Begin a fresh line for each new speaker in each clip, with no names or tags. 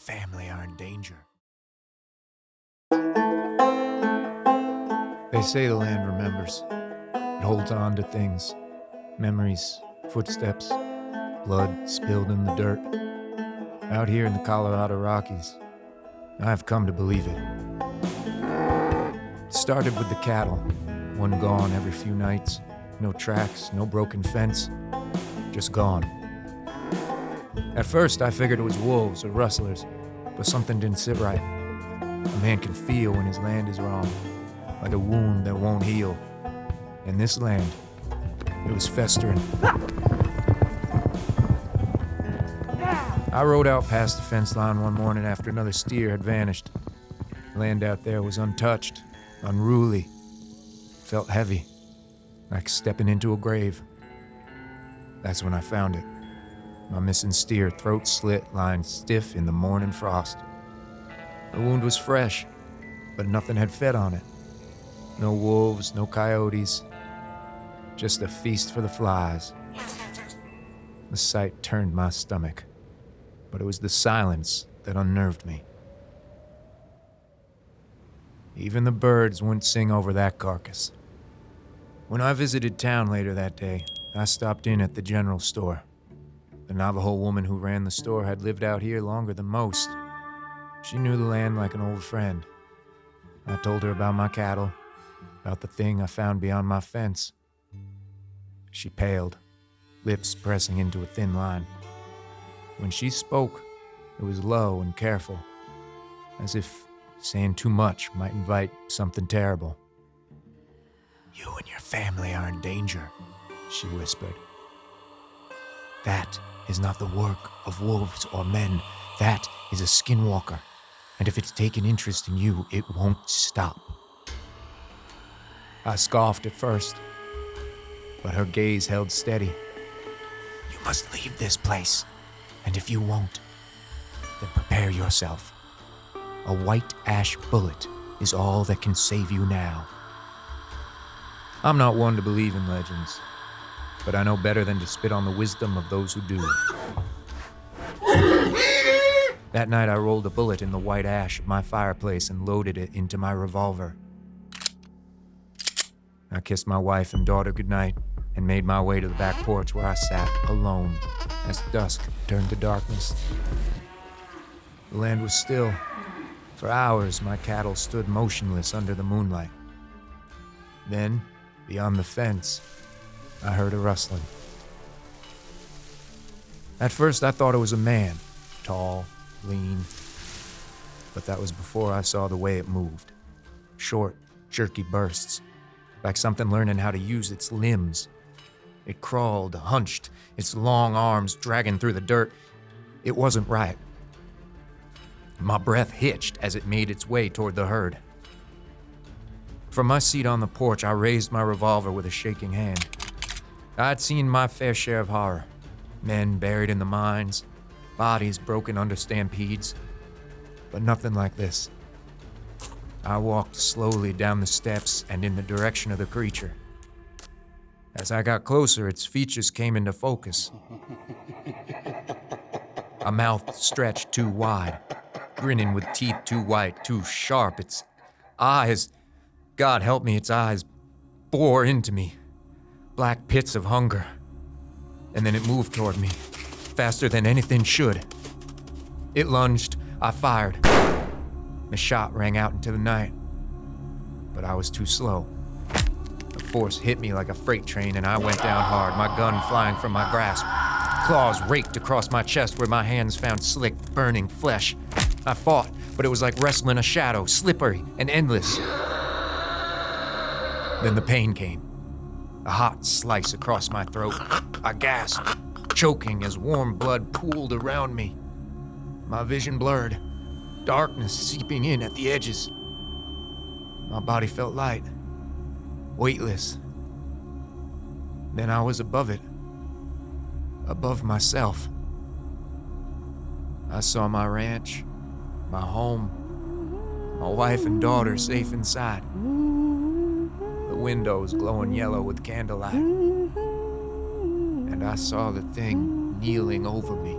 family are in danger. They say the land remembers. It holds on to things, memories, footsteps, blood spilled in the dirt. Out here in the Colorado Rockies, I've come to believe it. It started with the cattle, one gone every few nights. No tracks, no broken fence, just gone. At first, I figured it was wolves or rustlers, but something didn't sit right. A man can feel when his land is wrong, like a wound that won't heal. And this land, it was festering. I rode out past the fence line one morning after another steer had vanished. The land out there was untouched, unruly. Felt heavy, like stepping into a grave. That's when I found it. My missing steer, throat slit, lying stiff in the morning frost. The wound was fresh, but nothing had fed on it. No wolves, no coyotes, just a feast for the flies. The sight turned my stomach, but it was the silence that unnerved me. Even the birds wouldn't sing over that carcass. When I visited town later that day, I stopped in at the general store. The Navajo woman who ran the store had lived out here longer than most. She knew the land like an old friend. I told her about my cattle, about the thing I found beyond my fence. She paled, lips pressing into a thin line. When she spoke, it was low and careful, as if saying too much might invite something terrible. "You and your family are in danger," she whispered. "That is not the work of wolves or men. That is a Skinwalker. And if it's taken interest in you, it won't stop." I scoffed at first, but her gaze held steady. "You must leave this place, and if you won't, then prepare yourself. A white ash bullet is all that can save you now." I'm not one to believe in legends, but I know better than to spit on the wisdom of those who do. That night I rolled a bullet in the white ash of my fireplace and loaded it into my revolver. I kissed my wife and daughter goodnight and made my way to the back porch where I sat alone as dusk turned to darkness. The land was still. For hours my cattle stood motionless under the moonlight. Then, beyond the fence, I heard a rustling. At first I thought it was a man, tall, lean, but that was before I saw the way it moved. Short, jerky bursts, like something learning how to use its limbs. It crawled, hunched, its long arms dragging through the dirt. It wasn't right. My breath hitched as it made its way toward the herd. From my seat on the porch, I raised my revolver with a shaking hand. I'd seen my fair share of horror. Men buried in the mines, bodies broken under stampedes, but nothing like this. I walked slowly down the steps and in the direction of the creature. As I got closer, its features came into focus. A mouth stretched too wide, grinning with teeth too white, too sharp. Its eyes, God help me, its eyes bore into me, black pits of hunger. And then it moved toward me, faster than anything should. It lunged, I fired. The shot rang out into the night, but I was too slow. The force hit me like a freight train and I went down hard, my gun flying from my grasp. Claws raked across my chest where my hands found slick, burning flesh. I fought, but it was like wrestling a shadow, slippery and endless. Then the pain came. A hot slice across my throat. I gasped, choking as warm blood pooled around me. My vision blurred, darkness seeping in at the edges. My body felt light, weightless. Then I was above it, above myself. I saw my ranch, my home, my wife and daughter safe inside. The windows glowing yellow with candlelight. And I saw the thing kneeling over me,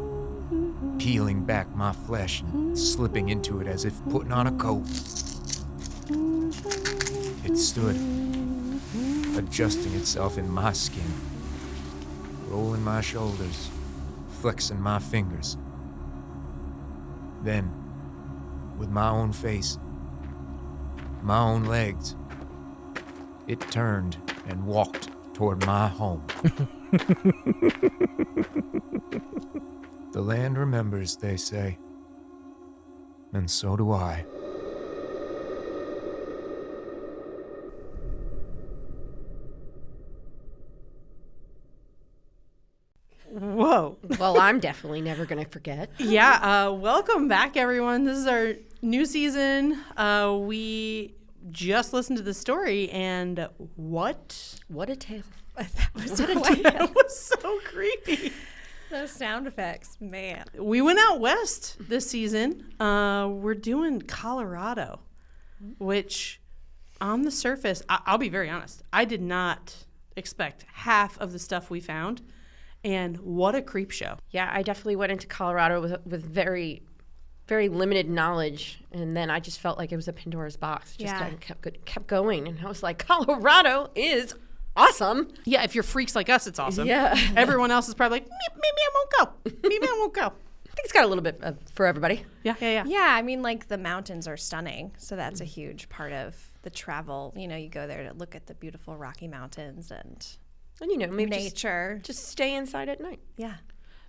peeling back my flesh and slipping into it as if putting on a coat. It stood, adjusting itself in my skin, rolling my shoulders, flexing my fingers. Then, with my own face, my own legs, it turned and walked toward my home. The land remembers, they say, and so do I.
Whoa.
Well, I'm definitely never going to forget.
Yeah, welcome back, everyone. This is our new season. We just listened to the story, and what?
What a tale.
That was so creepy.
Those sound effects, man.
We went out west this season. We're doing Colorado, which on the surface, I'll be very honest, I did not expect half of the stuff we found. And what a creep show.
Yeah, I definitely went into Colorado with very, very limited knowledge. And then I just felt like it was a Pandora's box. Just kept going. And I was like, Colorado is awesome.
Yeah, if you're freaks like us, it's awesome.
Yeah.
Everyone else is probably like, maybe I won't go. Maybe I won't go.
I think it's got a little bit for everybody.
Yeah.
Yeah, I mean, like, the mountains are stunning. So that's a huge part of the travel. You know, you go there to look at the beautiful Rocky Mountains and
maybe
nature.
Just stay inside at night.
Yeah.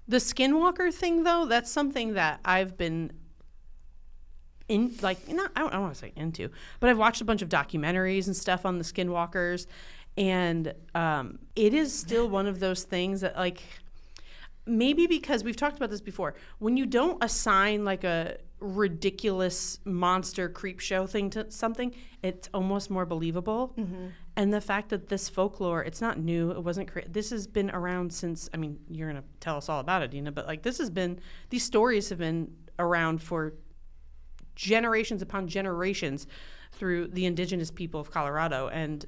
The Skinwalker thing, though, that's something that I've been I don't want to say into, but I've watched a bunch of documentaries and stuff on the Skinwalkers, and it is still one of those things that, like, maybe because we've talked about this before, when you don't assign like a ridiculous monster creep show thing to something, it's almost more believable. Mm-hmm. And the fact that this folklore, it's not new, it wasn't this has been around since, I mean, you're going to tell us all about it, Deena, but like these stories have been around for generations upon generations through the indigenous people of Colorado, and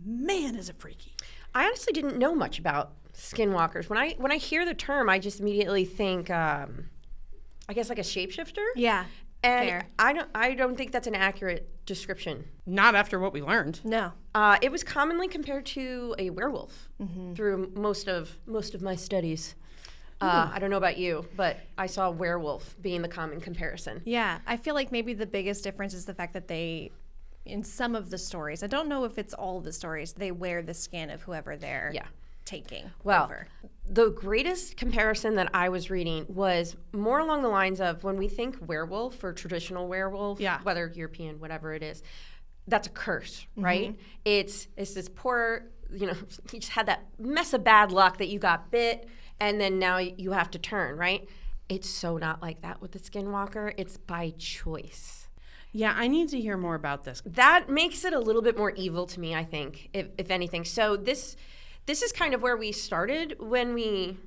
man, is it freaky.
I honestly didn't know much about Skinwalkers. When I hear the term, I just immediately think, I guess, like a shapeshifter.
Yeah.
And
fair.
I don't think that's an accurate description.
Not after what we learned.
No.
It was commonly compared to a werewolf through most of my studies. I don't know about you, but I saw werewolf being the common comparison.
Yeah. I feel like maybe the biggest difference is the fact that they, in some of the stories, I don't know if it's all the stories, they wear the skin of whoever they're taking over.
The greatest comparison that I was reading was more along the lines of when we think werewolf or traditional werewolf, whether European, whatever it is, that's a curse, right? It's this poor, you just had that mess of bad luck that you got bit, and then now you have to turn, right? It's so not like that with the Skinwalker. It's by choice.
Yeah, I need to hear more about this.
That makes it a little bit more evil to me, I think, if anything. So this is kind of where we started when we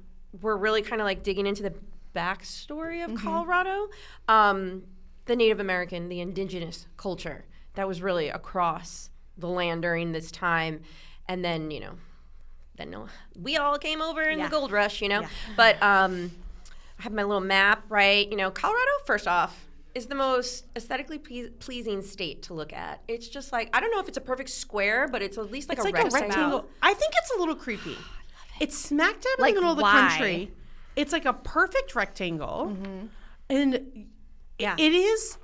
were really kind of like digging into the backstory of Colorado, the Native American, the indigenous culture that was really across the land during this time. And then, we all came over in the gold rush, Yeah. But I have my little map, right? Colorado, first off, is the most aesthetically pleasing state to look at. It's just like, I don't know if it's a perfect square, but it's at least like, a rectangle.
I think it's a little creepy. It's smack dab in the middle of the country. It's like a perfect rectangle. And it is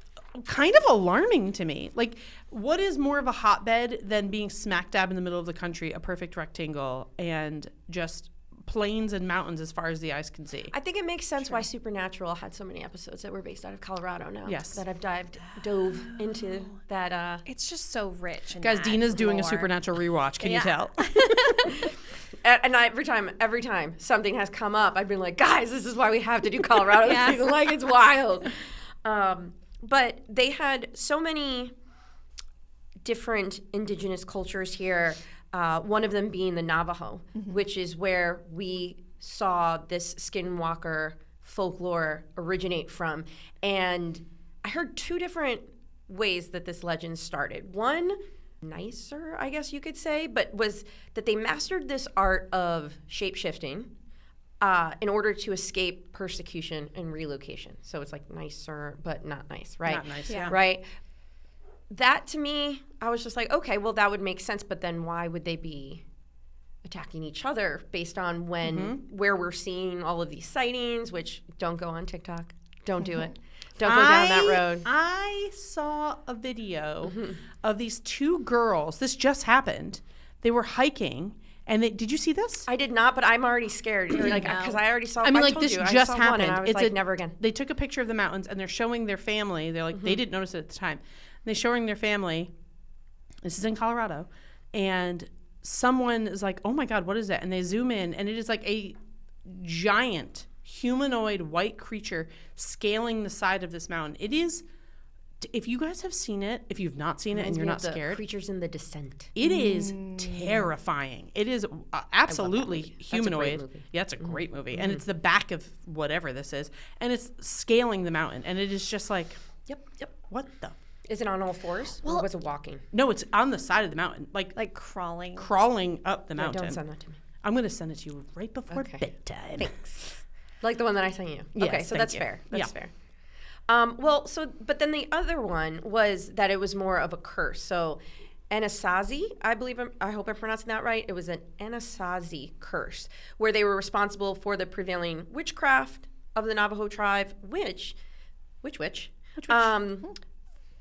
kind of alarming to me. Like, what is more of a hotbed than being smack dab in the middle of the country, a perfect rectangle, and just plains and mountains as far as the eyes can see?
I think it makes sense why Supernatural had so many episodes that were based out of Colorado now.
Yes.
That I've dove into that.
It's just so rich.
Guys, Deena's doing a Supernatural rewatch. Can you tell?
And every time something has come up, I've been like, guys, this is why we have to do Colorado this season. Like, it's wild. But they had so many different indigenous cultures here. One of them being the Navajo, which is where we saw this Skinwalker folklore originate from. And I heard two different ways that this legend started. One, nicer, I guess you could say, but was that they mastered this art of shape-shifting in order to escape persecution and relocation. So it's like nicer, but not nice, right?
Not nice, yeah.
Right? That to me, I was just like, okay, well, that would make sense, but then why would they be attacking each other based on where we're seeing all of these sightings, which don't go on TikTok. Don't do it. Don't go down that road.
I saw a video of these two girls. This just happened. They were hiking. And did you see this?
I did not, but I'm already scared. Like, because I already saw.
I mean, like
told
this
you,
just
I saw
happened.
One and I was
it's
like, never again.
They took a picture of the mountains and they're showing their family. They're like, they didn't notice it at the time. And they're showing their family. This is in Colorado, and someone is like, "Oh my God, what is that?" And they zoom in, and it is like a giant humanoid white creature scaling the side of this mountain. It is. If you guys have seen it, if you've not seen it and you're not scared,
Creatures in the Descent.
It is terrifying. It is absolutely humanoid.
Movie.
Yeah, it's a great movie. And it's the back of whatever this is. And it's scaling the mountain. And it is just like,
Yep.
what the?
Is it on all fours or was it walking?
No, it's on the side of the mountain. Like
crawling.
Crawling up the mountain.
Don't send that to me.
I'm going to send it to you right before bedtime.
Thanks. Like the one that I sent you.
Yes,
okay, so
thank
that's
you.
fair.
Yeah.
That's fair. But then the other one was that it was more of a curse. So, Anasazi, I hope I'm pronouncing that right. It was an Anasazi curse, where they were responsible for the prevailing witchcraft of the Navajo tribe, which.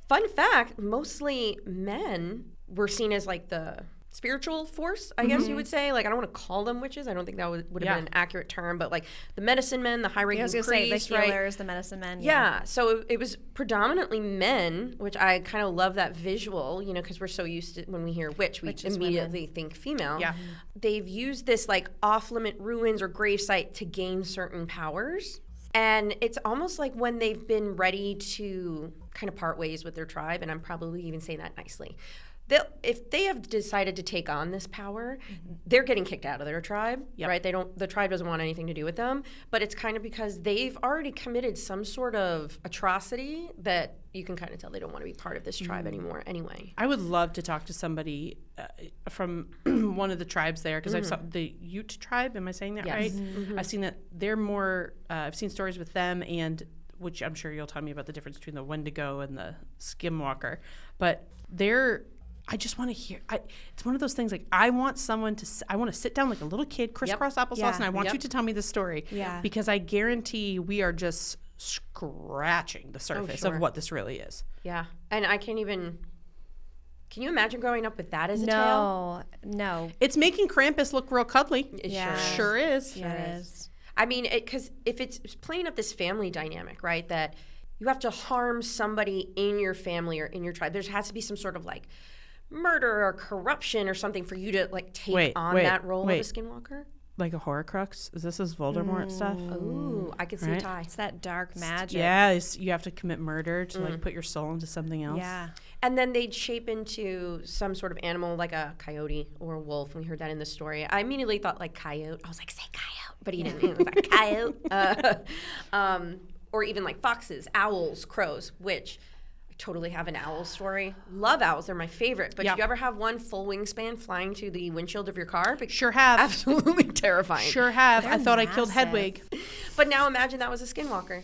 Fun fact, mostly men were seen as like the spiritual force, I guess you would say. Like, I don't want to call them witches. I don't think that would have been an accurate term, but like the medicine men, the high-ranking priests,
say the healers, the medicine men.
Yeah. So it was predominantly men, which I kind of love that visual, because we're so used to when we hear witch, we immediately think female.
Yeah.
They've used this like off-limit ruins or gravesite to gain certain powers. And it's almost like when they've been ready to kind of part ways with their tribe, and I'm probably even saying that nicely. If they have decided to take on this power, they're getting kicked out of their tribe, right? The tribe doesn't want anything to do with them, but it's kind of because they've already committed some sort of atrocity that you can kind of tell they don't want to be part of this tribe anymore anyway.
I would love to talk to somebody from one of the tribes there, because I've saw the Ute tribe. Am I saying that right? I've seen that they're more, I've seen stories with them, and which I'm sure you'll tell me about the difference between the Wendigo and the Skinwalker, but I just want to hear. It's one of those things like I want someone to. I want to sit down like a little kid, crisscross applesauce, and I want you to tell me the story.
Yeah.
Because I guarantee we are just scratching the surface of what this really is.
Yeah, and I can't even. Can you imagine growing up with that as a tale?
No.
It's making Krampus look real cuddly.
It
sure is.
Yeah, it is.
I mean, because if it's playing up this family dynamic, right? That you have to harm somebody in your family or in your tribe. There has to be some sort of like murder or corruption or something for you to like take on that role of a Skinwalker?
Like a Horcrux? Is this Voldemort stuff?
Ooh, I could see a tie.
It's that dark magic.
Yeah, you have to commit murder to like put your soul into something else.
Yeah.
And then they'd shape into some sort of animal like a coyote or a wolf. We heard that in the story. I immediately thought like coyote. I was like, say coyote. But he didn't. It was like coyote. Or even like foxes, owls, crows, which I totally have an owl story. Love owls. They're my favorite. But did you ever have one full wingspan flying to the windshield of your car?
Sure have.
Absolutely terrifying.
Sure have.
They're
I thought I killed
massive.
Hedwig.
But now imagine that was a Skinwalker.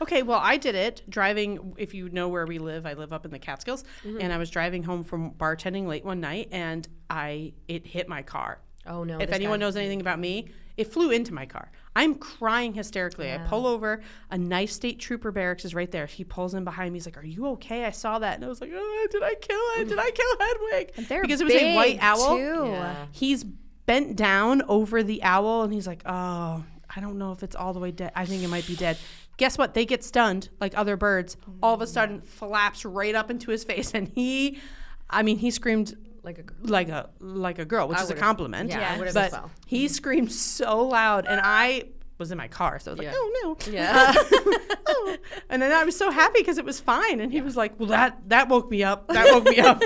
Okay, well, I did it driving. If you know where we live, I live up in the Catskills, and I was driving home from bartending late one night, and it hit my car.
Oh, no.
If anyone knows anything about me, it flew into my car. I'm crying hysterically. I pull over. A nice state trooper barracks is right there. He pulls in behind me. He's like, "Are you okay? I saw that." And I was like, "Oh, did I kill it? Did I kill Hedwig?"
And they're
because it was a white
big,
owl.
too.
Yeah.
He's bent down over the owl, and he's like, "Oh, I don't know if it's all the way dead. I think it might be dead." Guess what? They get stunned like other birds. All of a sudden, flaps right up into his face, and he screamed like a girl, which is a compliment.
Yeah, I would have
but
as well.
he screamed so loud, and I was in my car, so I was like, "Oh no!"
Yeah.
Oh. And then I was so happy because it was fine, and he was like, "Well, that woke me up. That woke me up."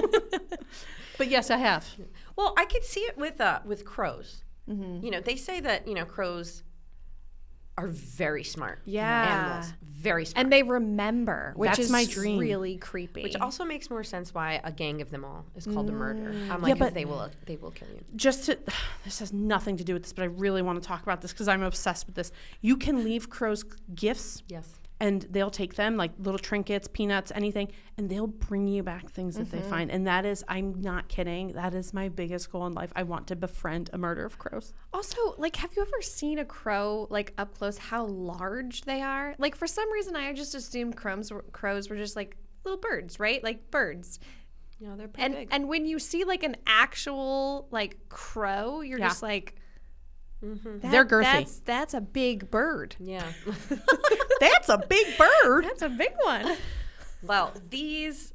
But yes, I have.
Well, I could see it with crows. They say that crows are very smart.
Yeah.
Animals. Very smart.
And they remember, which
That's
is
my dream.
really creepy.
Which also makes more sense why a gang of them all is called a murder. I'm
Yeah,
like,
but-
because they will kill you.
Just to, this has nothing to do with this, but I really want to talk about this because I'm obsessed with this. You can leave crows gifts.
Yes.
And they'll take them, like little trinkets, peanuts, anything, and they'll bring you back things that they find. And that is, I'm not kidding, that is my biggest goal in life. I want to befriend a murder of crows.
Also, like, have you ever seen a crow, like, up close, how large they are? Like, for some reason, I just assumed crows were just, like, little birds, right? Like, birds.
Yeah, they're pretty big.
And when you see, like, an actual, like, crow, you're
Yeah.
just like...
They're girthy.
That's a big bird.
Yeah.
That's a big bird.
That's a big one.
Well, these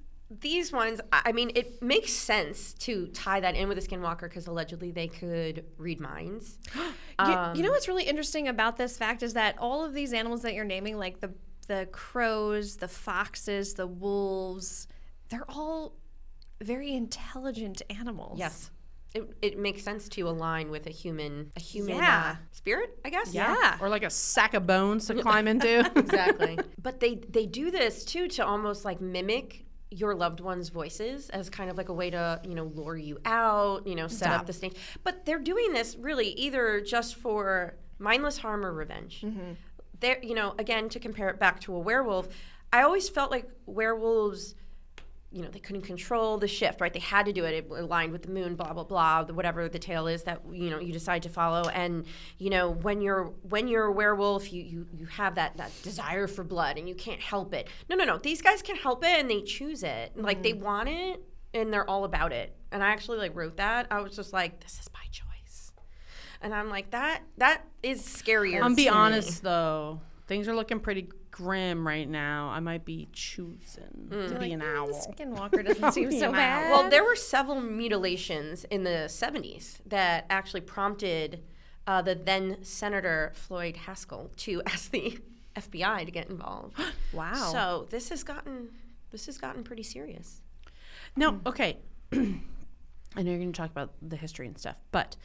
ones, I mean, it makes sense to tie that in with a skinwalker because allegedly they could read minds.
You know what's really interesting about this fact is that all of these animals that you're naming, like the crows, the foxes, the wolves, they're all very intelligent animals.
Yes. It makes sense to align with a human
Yeah.
spirit, I guess.
Yeah.
Or like a sack of bones to climb into.
Exactly. But they do this too to almost like mimic your loved ones' voices as kind of like a way to, lure you out, set up the stage. But they're doing this really either just for mindless harm or revenge. They're, again, to compare it back to a werewolf, I always felt like werewolves, they couldn't control the shift, right? They had to do it. It aligned with the moon, blah, blah, blah, whatever the tale is that, you decide to follow. And, when you're a werewolf, you have that desire for blood and you can't help it. No. These guys can help it and they choose it. Like, they want it and they're all about it. And I actually, wrote that. I was just like, this is my choice. And I'm like, that is scarier.
I'm be
to me.
honest, though. Things are looking pretty grim right now. I might be choosing to be an owl.
Skinwalker doesn't seem so
an
bad.
Well, there were several mutilations in the 70s that actually prompted the then Senator Floyd Haskell to ask the FBI to get involved.
Wow.
So this has gotten pretty serious.
No, okay. I know you're going to talk about the history and stuff, but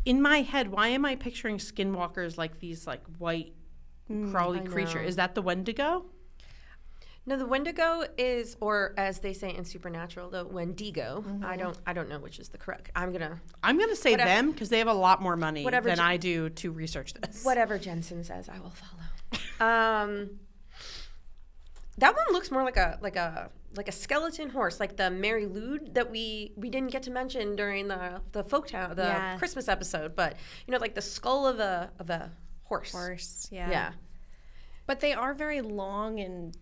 in my head, why am I picturing skinwalkers like these white crawly creature? Is that the Wendigo?
No, the Wendigo is, or as they say in Supernatural, the Wendigo. I don't know which is the correct. I'm gonna
say them because they have a lot more money
whatever
than I do to research this.
Whatever Jensen says, I will follow. That one looks more like a skeleton horse, like the Mary Lude that we didn't get to mention during the Folktown Christmas episode, but like the skull of a horse. Yeah.
But they are very long and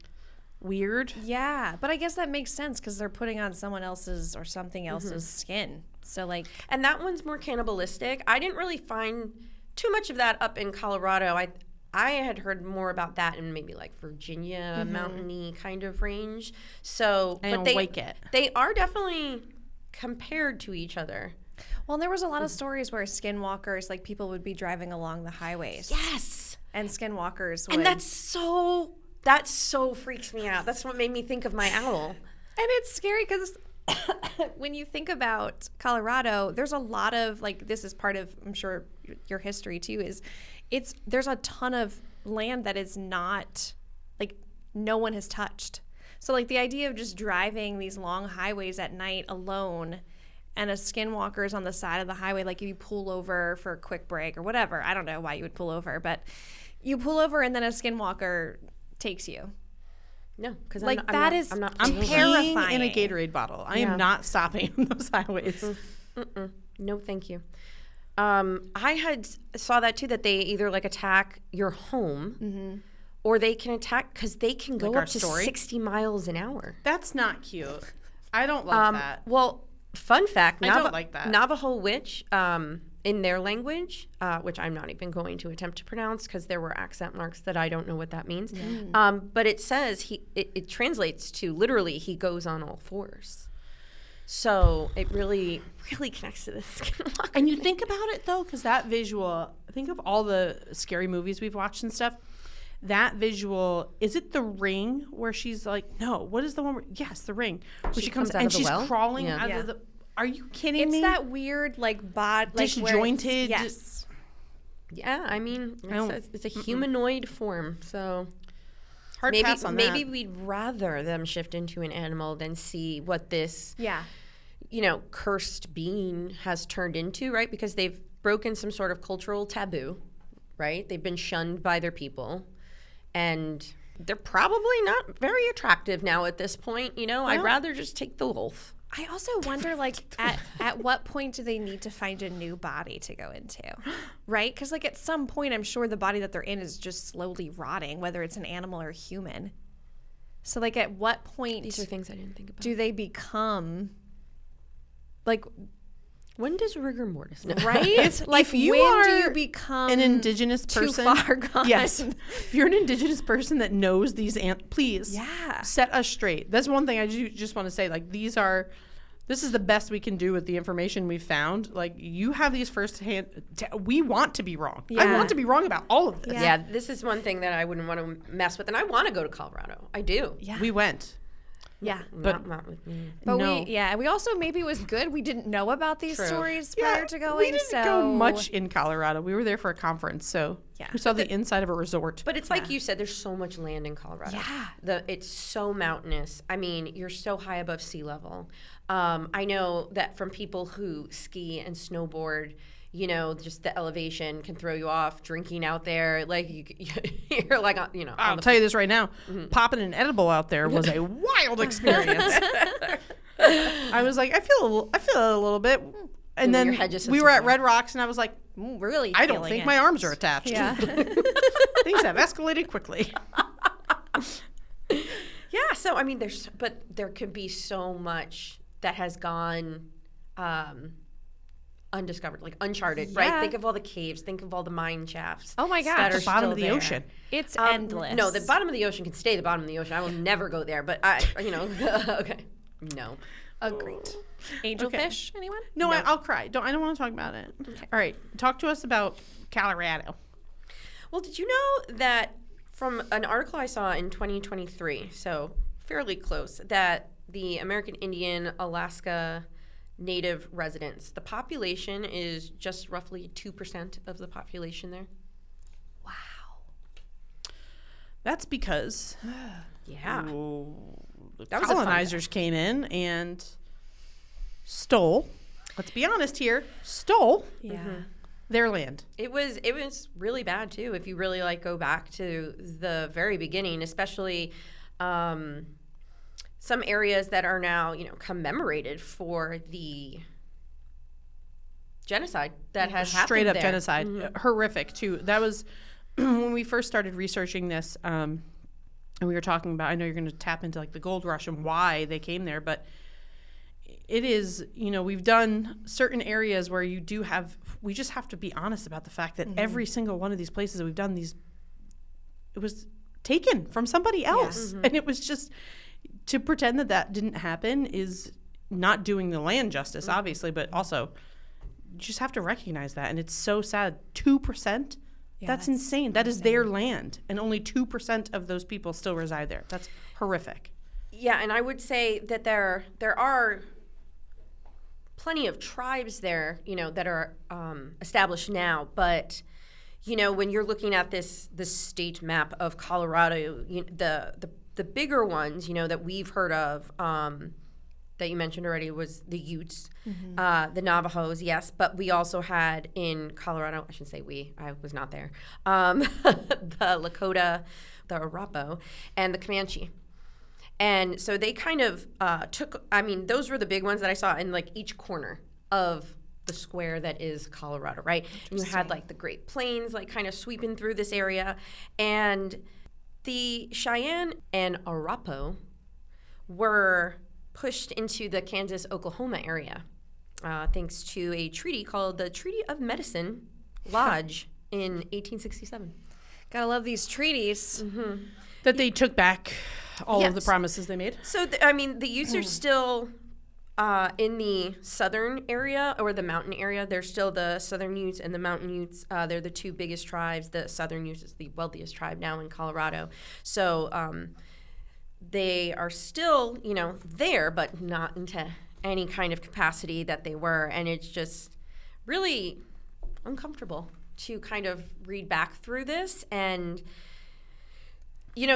Weird.
yeah. But I guess that makes sense because they're putting on someone else's or something else's skin. So
And that one's more cannibalistic. I didn't really find too much of that up in Colorado. I had heard more about that in maybe Virginia, mountainy kind of range. So,
And
they are definitely compared to each other.
well, there was a lot of stories where skinwalkers, people would be driving along the highways.
Yes.
And skinwalkers would.
And that so freaks me out. That's what made me think of my owl.
And it's scary because when you think about Colorado, there's a lot of this is part of, I'm sure, your history too. There's a ton of land that is not no one has touched. So the idea of just driving these long highways at night alone, and a skinwalker is on the side of the highway, if you pull over for a quick break or whatever. I don't know why you would pull over, but you pull over and then a skinwalker takes you.
No, because
I'm
I'm peeing in a Gatorade bottle. I am not stopping on those highways.
No, thank you. I saw that too, that they either attack your home, or they can attack because they can go up to 60 miles an hour.
That's not cute. I don't like that.
Well, fun fact,
I don't like that.
Navajo witch, in their language, which I'm not even going to attempt to pronounce because there were accent marks that I don't know what that means. But it says it translates to literally he goes on all fours. So it really, really connects to this.
And you think about it though, because that visual, think of all the scary movies we've watched and stuff. That visual, is it The Ring where she's no, what is the one where, yes, The Ring, where she comes out and she's crawling out of the, are you kidding me?
It's that weird,
disjointed.
yes.
Yeah, I mean,
don't-
it's a humanoid form, so
Hard pass on
maybe
that.
we'd rather them shift into an animal than see what this,
Yeah.
cursed being has turned into, right? Because they've broken some sort of cultural taboo, right? They've been shunned by their people, and they're probably not very attractive now at this point. I'd rather just take the wolf.
I also wonder, like, at what point do they need to find a new body to go into, right? Because, like, at some point, I'm sure the body that they're in is just slowly rotting, whether it's an animal or a human. So, like, at what point
These are things I didn't think about.
do they become, like,
When does rigor mortis? No.
right?
If you
when
are
do you become
an indigenous
too
person,
far gone?
yes. If you're an indigenous person that knows these please
Yeah.
set us straight. That's one thing I just want to say. Like, this is the best we can do with the information we've found. Like, you have these firsthand. We want to be wrong. I
Yeah.
want to be wrong about all of this.
Yeah, this is one thing that I wouldn't want to mess with, and I want to go to Colorado. I do.
Yeah.
We went.
Yeah.
But-
not with me.
But
No.
we also maybe it was good. We didn't know about these
True.
stories prior to going.
we didn't
so
go much in Colorado. We were there for a conference, so
Yeah.
we saw the inside of a resort.
But it's like you said, there's so much land in Colorado.
Yeah.
It's so mountainous. I mean, you're so high above sea level. I know that from people who ski and snowboard, just the elevation can throw you off. Drinking out there, like you're like,
I'll tell you this right now. Popping an edible out there was a wild experience. I was like, I feel a little bit. And then
your head just
we
hits
were
the
at
floor.
Red Rocks, and I was like,
really.
I don't
feeling
think
it.
my arms are attached.
Yeah.
Things have escalated quickly.
Yeah. So I mean, there could be so much that has gone undiscovered, like uncharted, right?
Yeah.
Think of all the caves. Think of all the mine shafts.
Oh my gosh.
that
The
are
bottom
still
of the
there.
ocean.
It's endless.
No, the bottom of the ocean can stay the bottom of the ocean. I will never go there, but okay. No.
Agreed. Angelfish, anyone?
No, I'll cry. I don't want to talk about it. All right, talk to us about Colorado.
Well, did you know that from an article I saw in 2023, so fairly close, that the American Indian Alaska Native residents, the population is just roughly 2% of the population there?
Wow.
That's because
Yeah.
the
That was a fun
colonizers came in and stole. Let's be honest here. Stole
Yeah.
their land.
It was really bad too. If you really go back to the very beginning, especially some areas that are now commemorated for the genocide that has happened
Straight up
there.
genocide. Horrific too. That was when we first started researching this. And we were talking about. I know you're going to tap into the gold rush and why they came there, but it is, we've done certain areas where we just have to be honest about the fact that every single one of these places that we've done it was taken from somebody else. And it was just, to pretend that didn't happen is not doing the land justice, obviously, but also you just have to recognize that. And it's so sad. 2%? That's insane. That is their land. And only 2% of those people still reside there. That's horrific.
Yeah, and I would say that there are plenty of tribes there, that are established now. But, when you're looking at this state map of Colorado, the bigger ones, that we've heard of, that you mentioned already, was the Utes, the Navajos, yes. But we also had in Colorado, I shouldn't say we, I was not there, the Lakota, the Arapaho, and the Comanche. And so they kind of those were the big ones that I saw in each corner of the square that is Colorado, right? And you had the Great Plains kind of sweeping through this area. And the Cheyenne and Arapaho were pushed into the Kansas-Oklahoma area thanks to a treaty called the Treaty of Medicine Lodge in 1867.
Gotta love these treaties.
That they took back all of the
Yes.
promises they made.
So, the Utes are still in the southern area or the mountain area. They're still the Southern Utes and the Mountain Utes. They're the two biggest tribes. The Southern Utes is the wealthiest tribe now in Colorado. So they are still, there, but not into any kind of capacity that they were. And it's just really uncomfortable to kind of read back through this and,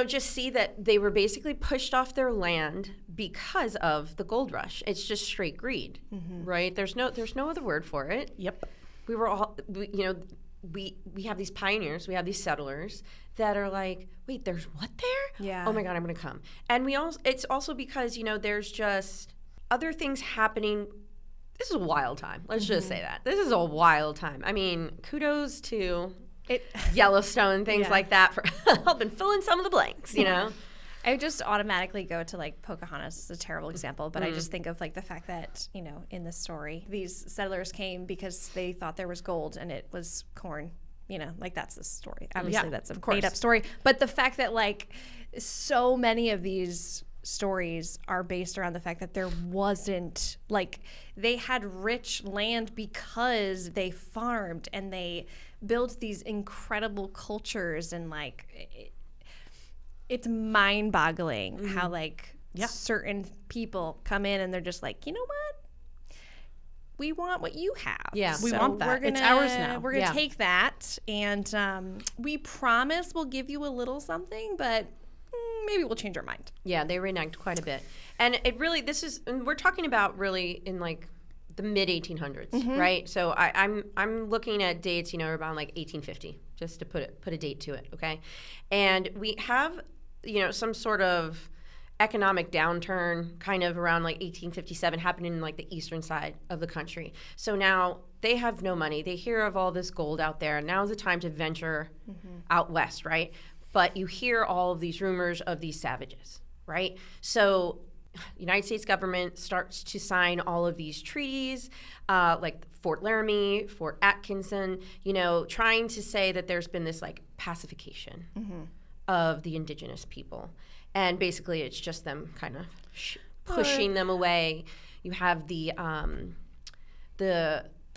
just see that they were basically pushed off their land because of the gold rush. It's just straight greed, right? There's no other word for it.
Yep.
We were all, we have these pioneers, we have these settlers that are like, wait, there's what there?
Yeah.
Oh my God, I'm going to come. And it's also because, there's just other things happening. This is a wild time. Let's just say that. This is a wild time. I mean, kudos to Yellowstone, things like that for helping fill in some of the blanks,
I just automatically go to like Pocahontas. It's a terrible example, but I just think of like the fact that, in this story, these settlers came because they thought there was gold and it was corn. Like that's the story. Obviously, that's a made up story. But the fact that like so many of these stories are based around the fact that there wasn't, like, they had rich land because they farmed and they built these incredible cultures, and like it's mind-boggling how like certain people come in and they're just like, you know what? We want what you have.
Yeah,
we want that. It's ours now.
We're going to take that, and we promise we'll give you a little something, but maybe we'll change our mind.
Yeah, they reneged quite a bit. And it really, and we're talking about really in like the mid 1800s, right? So I'm looking at dates, around like 1850, just to put a date to it, okay? And we have, some sort of economic downturn kind of around like 1857 happening in like the eastern side of the country. So now they have no money. They hear of all this gold out there. Now's the time to venture out west, right? But you hear all of these rumors of these savages, right? So United States government starts to sign all of these treaties, like Fort Laramie, Fort Atkinson, trying to say that there's been this like pacification of the indigenous people. And basically, it's just them kind of pushing them away. You have the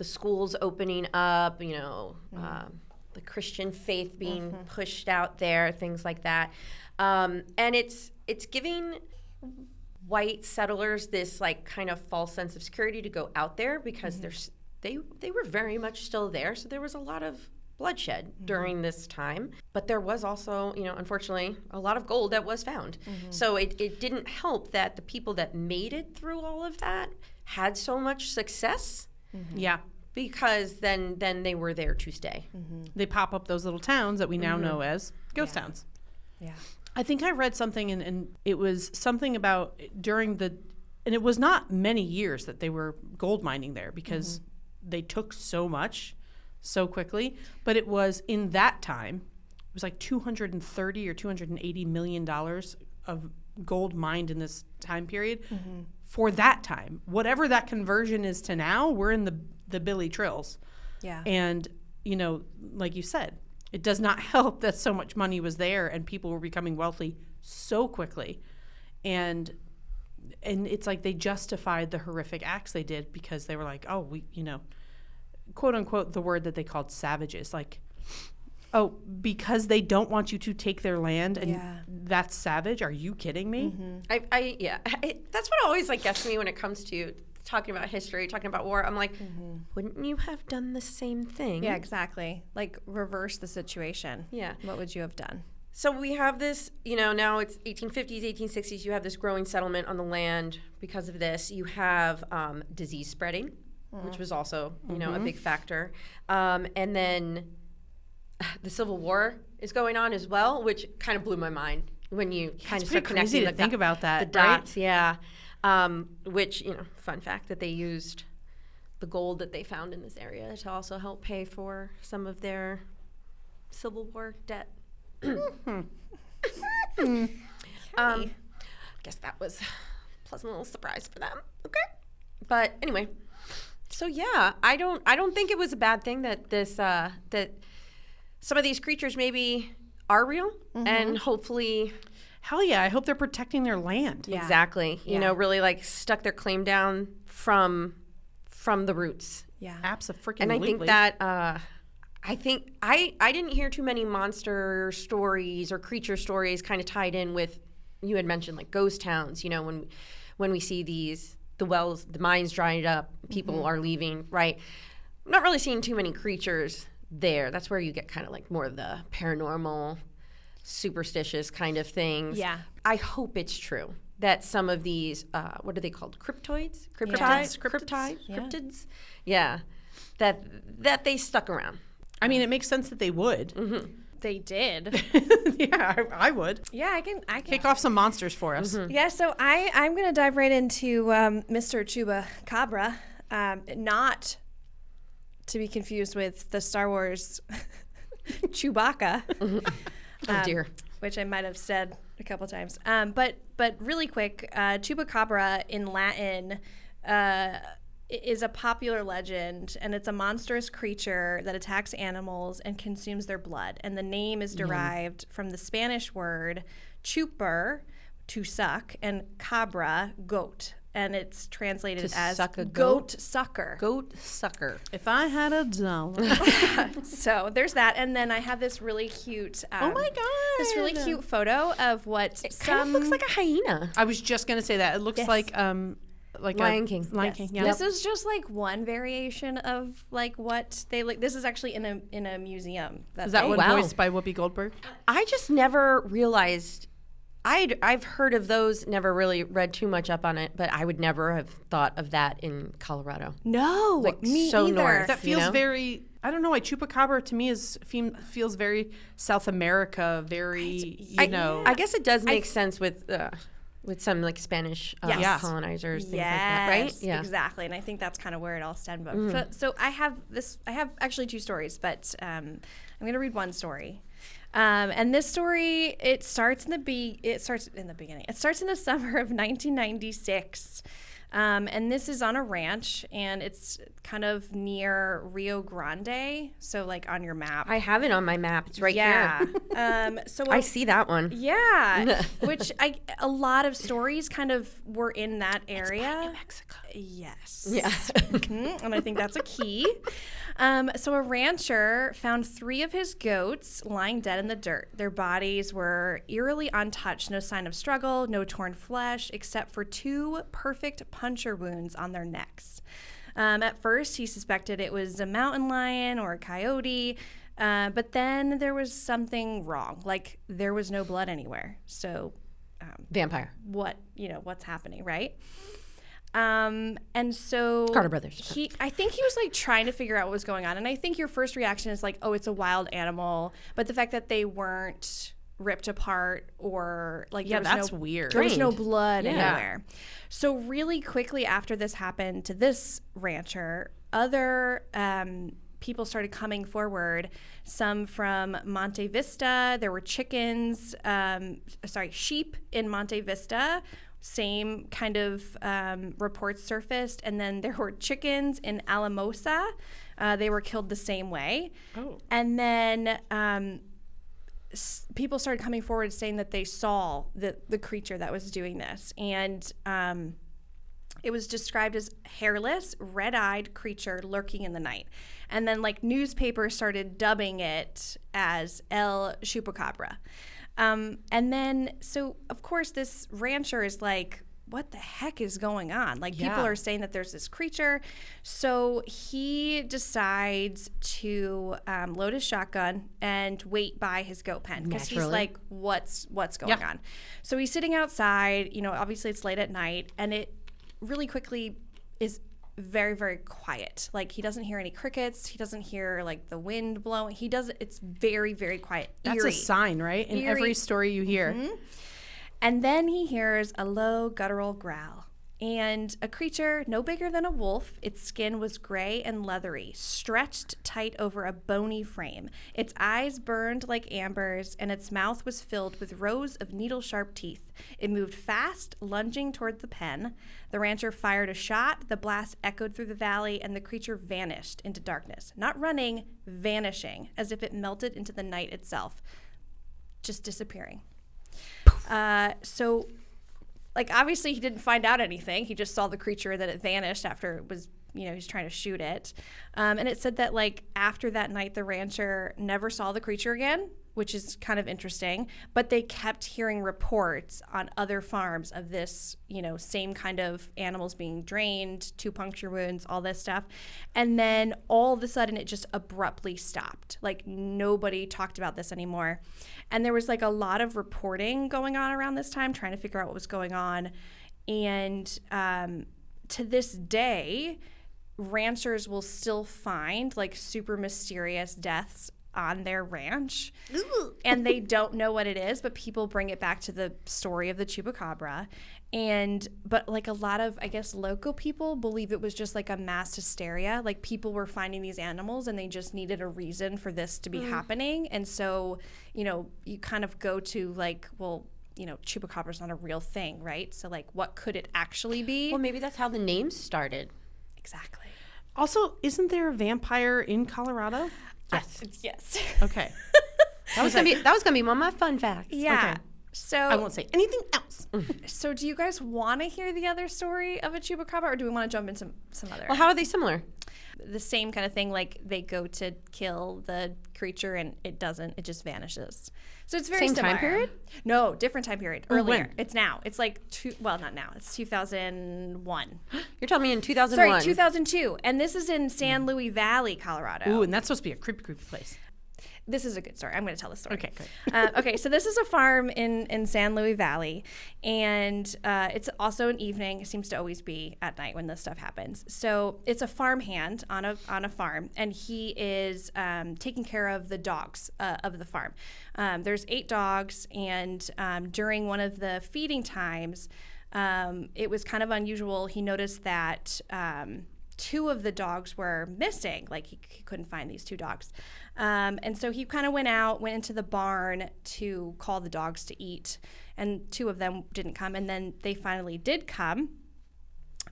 schools opening up, the Christian faith being pushed out there, things like that, and it's giving white settlers this like kind of false sense of security to go out there because they were very much still there. So there was a lot of bloodshed during this time, but there was also, unfortunately, a lot of gold that was found. So it didn't help that the people that made it through all of that had so much success.
Yeah.
Because then they were there to stay.
They pop up those little towns that we now know as ghost towns.
Yeah.
I think I read something and it was something about and it was not many years that they were gold mining there because they took so much so quickly, but it was in that time, it was like $230 or $280 million of gold mined in this time period for that time. Whatever that conversion is to now, we're in the Billy Trills.
Yeah.
And, like you said, it does not help that so much money was there and people were becoming wealthy so quickly. And it's like they justified the horrific acts they did because they were like, oh, we, quote unquote, the word that they called savages, like, oh, because they don't want you to take their land and that's savage. Are you kidding me?
That's what always like gets me when it comes to talking about history, talking about war. I'm like, wouldn't you have done the same thing?
Yeah, exactly. Like reverse the situation.
Yeah.
What would you have done?
So we have this, now it's 1850s, 1860s. You have this growing settlement on the land because of this. You have disease spreading, which was also, a big factor. And then the Civil War is going on as well, which kind of blew my mind when you kind of start connecting
to think about that,
the dots. Right? Yeah. Which, fun fact that they used the gold that they found in this area to also help pay for some of their Civil War debt. I guess that was a pleasant little surprise for them. Okay. But anyway, so yeah, I don't think it was a bad thing that that some of these creatures maybe are real and hopefully.
Hell yeah, I hope they're protecting their land.
Yeah. Exactly.
Yeah.
Really like stuck their claim down from the roots.
Yeah.
Abso-freaking-lutely.
And I think that I didn't hear too many monster stories or creature stories kind of tied in with, you had mentioned like ghost towns, when we see the wells, the mines dried up, people are leaving, right? I'm not really seeing too many creatures there. That's where you get kind of like more of the paranormal, superstitious kind of things.
Yeah.
I hope it's true that some of these, what are they called? Cryptoids?
Cryptids.
Cryptids? Yeah. That they stuck around.
I mean, it makes sense that they would.
They did.
Yeah, I would.
Yeah, I can.
Kick off some monsters for us.
Yeah, so I'm going to dive right into Mr. Chupacabra, not to be confused with the Star Wars Chewbacca.
Oh, dear.
Which I might have said a couple times. But really quick, Chupacabra in Latin is a popular legend, and it's a monstrous creature that attacks animals and consumes their blood. And the name is derived from the Spanish word chuper, to suck, and cabra, goat. And it's translated
To
as
suck a
goat sucker.
Goat sucker.
If I had a dollar.
So there's that. And then I have this really cute
Oh my God.
this really cute photo of what
Kind of looks like a hyena.
I was just going to say that. It looks
Yes.
like
Lion King.
Lion
Yes.
King, yeah.
This is just like one variation of like what they like. This is actually in a museum.
Is that one
wow.
voiced by Whoopi Goldberg?
I just never realized. I've heard of those, never really read too much up on it, but I would never have thought of that in Colorado.
No,
Like,
me
so
either.
north.
That
You
feels
know?
very, I don't know why Chupacabra to me feels very South America, very, you know.
I guess it does make sense with some like Spanish
Yes.
colonizers, things
Yes,
like that, right? Yeah.
exactly. And I think that's kind of where it all stemmed from. So I have actually two stories, but I'm going to read one story. And this story, it starts in the beginning. It starts in the summer of 1996. And this is on a ranch, and it's kind of near Rio Grande. So like on your map.
I have it on my map. It's right
yeah.
here.
So
I see that one.
yeah, which a lot of stories kind of were in that area.
Mexico.
Yes.
Yeah.
And I think that's a key. So a rancher found 3 of his goats lying dead in the dirt. Their bodies were eerily untouched, no sign of struggle, no torn flesh, except for 2 perfect puncture wounds on their necks. At first, he suspected it was a mountain lion or a coyote, but then there was something wrong. Like, there was no blood anywhere. So
Vampire.
what's happening, right? And so
Carter Brothers.
I think he was like trying to figure out what was going on. And I think your first reaction is like, oh, it's a wild animal. But the fact that they weren't ripped apart or like,
Yeah,
there was
that's
no,
weird.
there was no
Drained.
blood
Yeah.
anywhere. So really quickly after this happened to this rancher, other people started coming forward, some from Monte Vista. There were sheep in Monte Vista. Same kind of reports surfaced. And then there were chickens in Alamosa. They were killed the same way.
Oh.
And then people started coming forward saying that they saw the creature that was doing this. And it was described as hairless, red-eyed creature lurking in the night. And then like newspapers started dubbing it as El Chupacabra. And then, so of course this rancher is like, what the heck is going on? Like people
Yeah.
are saying that there's this creature. So he decides to load his shotgun and wait by his goat pen because he's
Naturally.
like, what's going on? So he's sitting outside, obviously it's late at night, and it really quickly is very, very quiet. Like he doesn't hear any crickets. He doesn't hear like the wind blowing. It's very, very quiet.
That's
eerie.
a sign, right? In
Eerie.
every story you hear.
And then he hears a low guttural growl. And a creature no bigger than a wolf. Its skin was gray and leathery, stretched tight over a bony frame. Its eyes burned like ambers, and its mouth was filled with rows of needle-sharp teeth. It moved fast, lunging toward the pen. The rancher fired a shot. The blast echoed through the valley, and the creature vanished into darkness. Not running, vanishing, as if it melted into the night itself. Just disappearing. So... like, obviously, he didn't find out anything. He just saw the creature, that it vanished after it was, he's trying to shoot it. And it said that, like, after that night, the rancher never saw the creature again. which is kind of interesting. But they kept hearing reports on other farms of this, same kind of animals being drained, 2 puncture wounds, all this stuff. And then all of a sudden it just abruptly stopped. Like nobody talked about this anymore. And there was like a lot of reporting going on around this time, trying to figure out what was going on. And to this day, ranchers will still find like super mysterious deaths on their ranch. And they don't know what it is, but people bring it back to the story of the chupacabra. But like a lot of, I guess, local people believe it was just like a mass hysteria. Like people were finding these animals and they just needed a reason for this to be happening. And so, you kind of go to like, well, chupacabra's not a real thing, right? So like, what could it actually be?
Well, maybe that's how the name started.
Exactly.
Also, isn't there a vampire in Colorado?
Yes.
Yes.
Okay.
That was gonna be one of my fun facts.
Yeah.
Okay.
So
I won't say anything else.
So do you guys want to hear the other story of a chupacabra, or do we want to jump into some other?
Well, how are they similar?
The same kind of thing, like they go to kill the creature and it just vanishes. So it's very
Same
similar.
time period?
No, different time period. Earlier.
when?
It's now. It's like not now. It's 2001.
You're telling me in 2001.
Sorry, 2002. And this is in San Luis Valley, Colorado.
Ooh, and that's supposed to be a creepy place.
This is a good story. I'm going to tell the story.
Okay, great.
Okay, so this is a farm in San Luis Valley, and it's also an evening. It seems to always be at night when this stuff happens. So it's a farmhand on a farm, and he is taking care of the dogs of the farm. There's 8 dogs, and during one of the feeding times, it was kind of unusual. He noticed that 2 of the dogs were missing. Like he couldn't find these 2 dogs. And so he kind of went into the barn to call the dogs to eat, and 2 of them didn't come, and then they finally did come.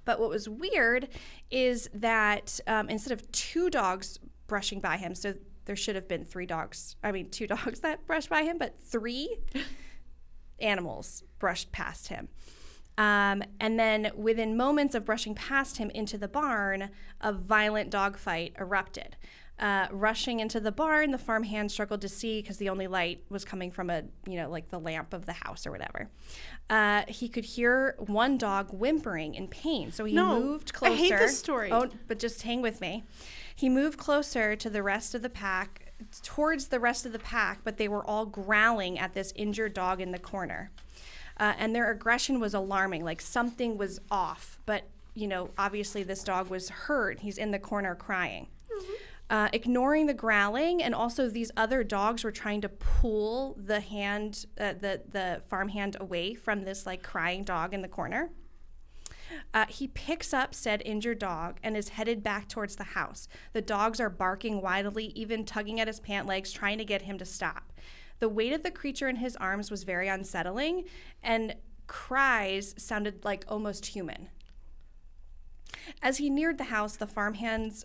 But what was weird is that instead of 2 dogs brushing by him, so there should have been 2 dogs that brushed by him, but 3 animals brushed past him. And then within moments of brushing past him into the barn, a violent dogfight erupted. Rushing into the barn, the farmhand struggled to see because the only light was coming from like the lamp of the house or whatever. He could hear one dog whimpering in pain, so he moved closer.
I hate this story.
Oh, but just hang with me. He moved closer to the rest of the pack, towards the rest of the pack, but they were all growling at this injured dog in the corner. And their aggression was alarming, like something was off. But, obviously this dog was hurt. He's in the corner crying. Ignoring the growling, and also these other dogs were trying to pull the farmhand away from this like crying dog in the corner. He picks up said injured dog and is headed back towards the house. The dogs are barking wildly, even tugging at his pant legs, trying to get him to stop. The weight of the creature in his arms was very unsettling, and cries sounded like almost human. As he neared the house, the farmhand's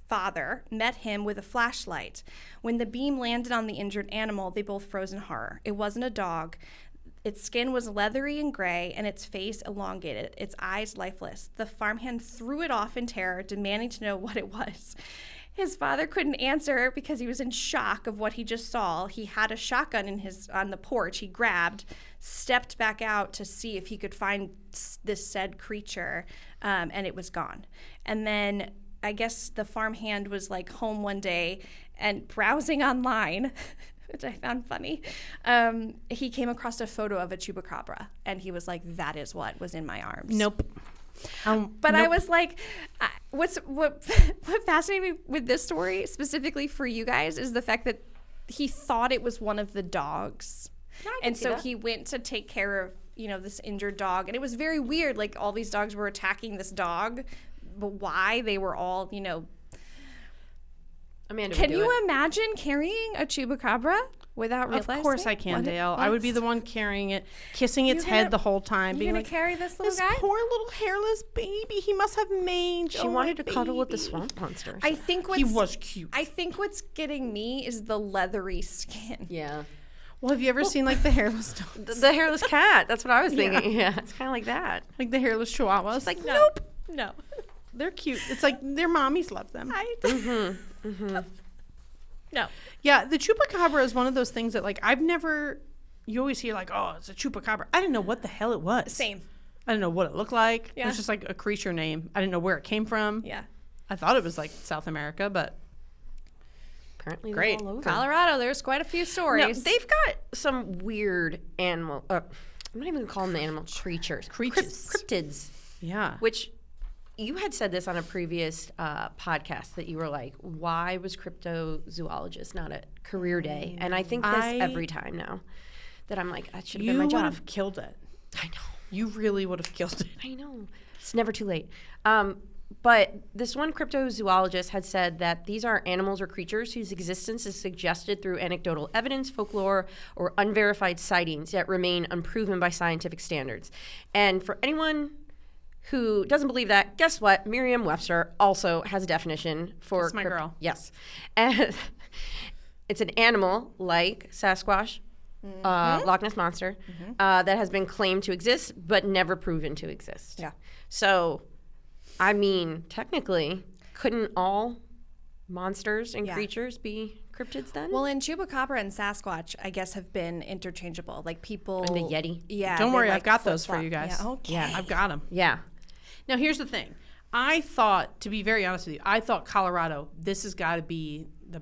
father met him with a flashlight. When the beam landed on the injured animal, they both froze in horror. It wasn't a dog. Its skin was leathery and gray, and its face elongated, its eyes lifeless. The farmhand threw it off in terror, demanding to know what it was. His father couldn't answer because he was in shock of what he just saw. He had a shotgun on the porch. He grabbed, stepped back out to see if he could find this said creature, and it was gone. And then I guess the farmhand was like home one day and browsing online, which I found funny. He came across a photo of a chupacabra, and he was like, "That is what was in my arms."
Nope.
But I was like, what fascinated me with this story specifically for you guys is the fact that he thought it was one of the dogs. And so he went to take care of, this injured dog. And it was very weird. Like all these dogs were attacking this dog, but why they were all,
Amanda,
can you imagine carrying a chupacabra without realizing?
Of course I can, Dayelle. I would be the one carrying it, kissing its head the whole time.
You're
being
going
like,
to carry this little
this
guy?
poor little hairless baby. He must have mange.
She wanted to cuddle with the swamp monster.
I think
He was cute.
I think what's getting me is the leathery skin.
Yeah.
Well, have you ever seen like the hairless dogs?
The hairless cat. That's what I was thinking. Yeah. It's kind of like that.
Like the hairless chihuahuas?
It's like,
Nope. No.
They're cute. It's like their mommies love them.
No.
Yeah, the chupacabra is one of those things that, like, I've never. You always hear, like, oh, it's a chupacabra. I didn't know what the hell it was.
Same.
I didn't know what it looked like. It
Yeah.
was just like a creature name. I didn't know where it came from.
Yeah.
I thought it was like South America, but
Apparently
Great.
they're all over.
Colorado, there's quite a few
No,
stories.
they've got some weird animal. I'm not even gonna call them animal creatures. Cryptids.
yeah.
Which you had said this on a previous podcast that you were like, why was cryptozoologist not a career day? And I think this every time now that I'm like, that should have been my
You would
job.
have killed it.
I know.
You really would have killed it.
I know. It's never too late. But this one cryptozoologist had said that these are animals or creatures whose existence is suggested through anecdotal evidence, folklore, or unverified sightings, yet remain unproven by scientific standards. And for anyone who doesn't believe that, guess what? Merriam-Webster also has a definition for...
That's my girl.
Yes. And it's an animal like Sasquatch, Loch Ness Monster, that has been claimed to exist but never proven to exist.
Yeah.
So, I mean, technically, couldn't all monsters and
Yeah.
creatures be cryptids then?
Well, and chupacabra and Sasquatch, I guess, have been interchangeable. Like people.
And the Yeti.
Yeah.
Don't
they,
worry,
like,
I've got those for
flip-flop.
you guys.
Yeah, okay.
Yeah.
I've got them.
Yeah.
Now, here's the thing. I thought, to be very honest with you, I thought Colorado, this has got to be the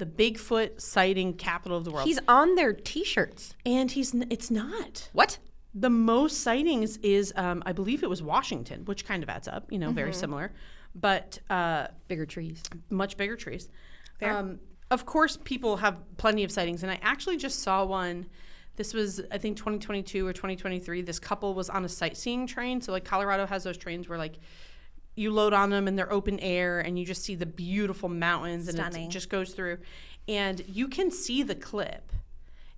Bigfoot sighting capital of the world.
He's on their T-shirts.
And it's not.
What?
The most sightings is, I believe it was Washington, which kind of adds up, very similar, but
Bigger trees.
much bigger trees.
Fair.
Of course, people have plenty of sightings, and I actually just saw one. This was, I think, 2022 or 2023. This couple was on a sightseeing train. So, like, Colorado has those trains where, like, you load on them and they're open air and you just see the beautiful mountains and
Stunning.
it just goes through. And you can see the clip.